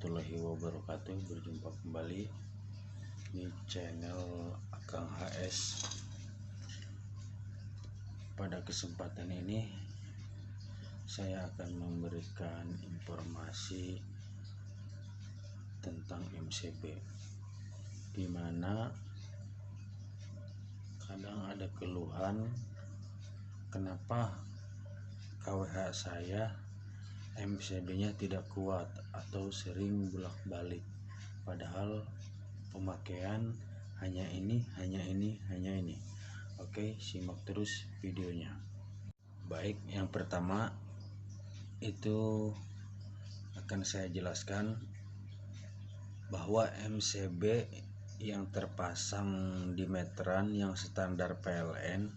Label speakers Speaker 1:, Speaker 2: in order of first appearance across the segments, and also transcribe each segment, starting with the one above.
Speaker 1: warahmatullahi wabarakatuh. Berjumpa kembali di channel Akang HS. Pada kesempatan ini saya akan memberikan informasi tentang MCB, di mana kadang ada keluhan kenapa KWH saya MCB-nya tidak kuat atau sering bolak-balik, padahal pemakaian hanya ini. Oke, simak terus videonya. Baik, yang pertama itu akan saya jelaskan bahwa MCB yang terpasang di meteran yang standar PLN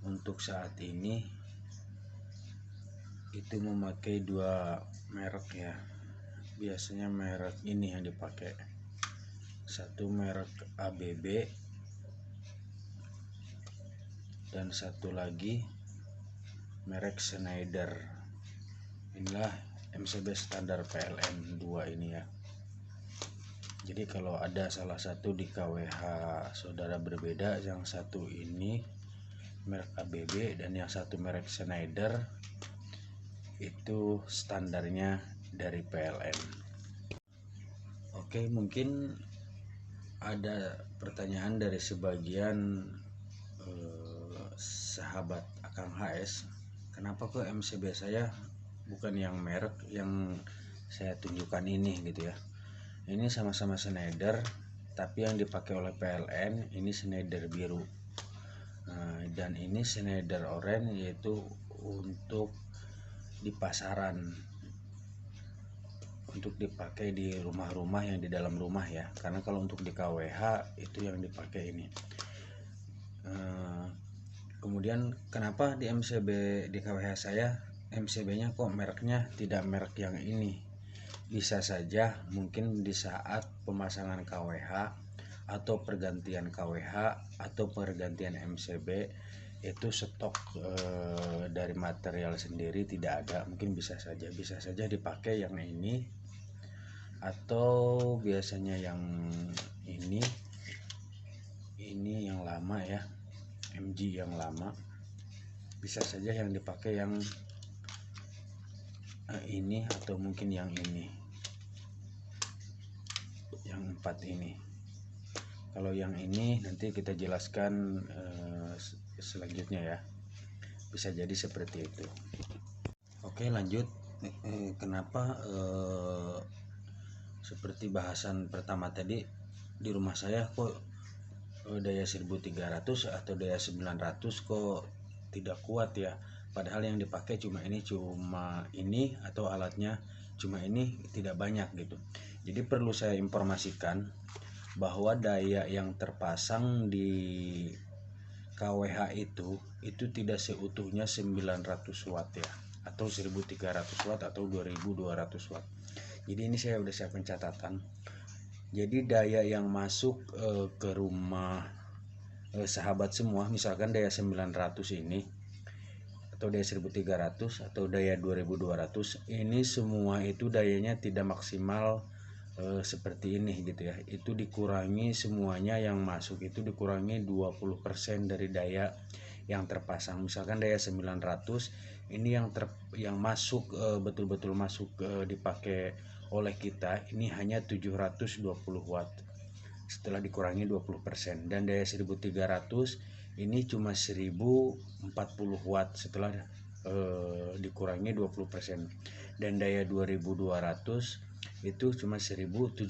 Speaker 1: untuk saat ini itu memakai dua merek ya. Biasanya merek ini yang dipakai, satu merek ABB dan satu lagi merek Schneider. Inilah MCB standar PLN 2 ini ya. Jadi kalau ada salah satu di KWH saudara berbeda, yang satu ini merek ABB dan yang satu merek Schneider, itu standarnya dari PLN. Oke, mungkin ada pertanyaan dari sebagian sahabat Akang HS, kenapa kok MCB saya bukan yang merek yang saya tunjukkan ini gitu ya. Ini sama-sama Schneider, tapi yang dipakai oleh PLN ini Schneider biru, dan ini Schneider oranye, yaitu untuk di pasaran, untuk dipakai di rumah-rumah yang di dalam rumah ya. Karena kalau untuk di KWH itu yang dipakai ini. Kemudian kenapa di MCB di KWH saya MCB-nya kok mereknya tidak merek yang ini? Bisa saja mungkin di saat pemasangan KWH atau pergantian KWH atau pergantian MCB itu stok dari material sendiri tidak ada, mungkin bisa saja dipakai yang ini, atau biasanya yang ini yang lama ya, MG yang lama, bisa saja yang dipakai yang ini, atau mungkin yang ini, yang 4 ini. Kalau yang ini nanti kita jelaskan selanjutnya ya, bisa jadi seperti itu. Oke, lanjut. Kenapa seperti bahasan pertama tadi, di rumah saya kok daya 1300 atau daya 900 kok tidak kuat ya, padahal yang dipakai cuma ini atau alatnya cuma ini, tidak banyak gitu. Jadi perlu saya informasikan bahwa daya yang terpasang di KWH itu tidak seutuhnya 900 watt ya, atau 1300 watt atau 2200 watt. Jadi ini saya udah siapkan catatan. Jadi daya yang masuk ke rumah sahabat semua, misalkan daya 900 ini atau daya 1300 atau daya 2200, ini semua itu dayanya tidak maksimal seperti ini gitu ya. Itu dikurangi semuanya, yang masuk itu dikurangi 20% dari daya yang terpasang. Misalkan daya 900 ini yang masuk betul-betul masuk dipakai oleh kita ini hanya 720 watt setelah dikurangi 20%, dan daya 1300 ini cuma 1040 watt setelah dikurangi 20%, dan daya 2200 itu cuma 1760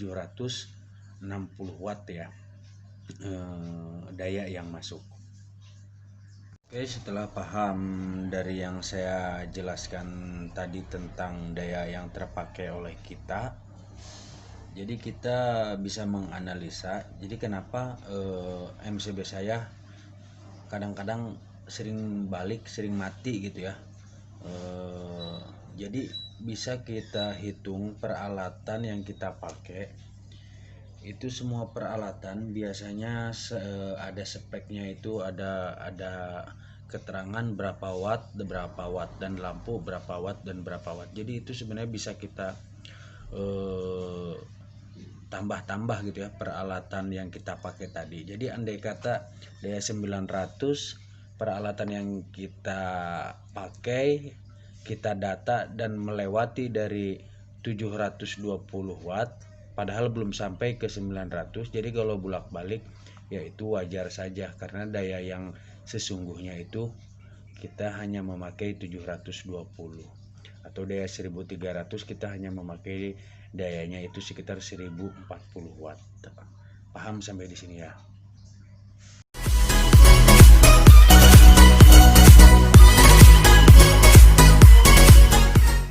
Speaker 1: watt ya, daya yang masuk. Oke, setelah paham dari yang saya jelaskan tadi tentang daya yang terpakai oleh kita, jadi kita bisa menganalisa jadi kenapa MCB saya kadang-kadang sering balik, sering mati gitu ya. Jadi bisa kita hitung peralatan yang kita pakai. Itu semua peralatan biasanya ada speknya, itu ada keterangan berapa watt dan lampu berapa watt dan berapa watt. Jadi itu sebenarnya bisa kita tambah-tambah gitu ya peralatan yang kita pakai tadi. Jadi andai kata daya 900 peralatan yang kita pakai, kita data dan melewati dari 720 watt padahal belum sampai ke 900. Jadi kalau bolak-balik yaitu wajar saja karena daya yang sesungguhnya itu kita hanya memakai 720 atau daya 1300 kita hanya memakai dayanya itu sekitar 1040 watt. Paham sampai di sini ya?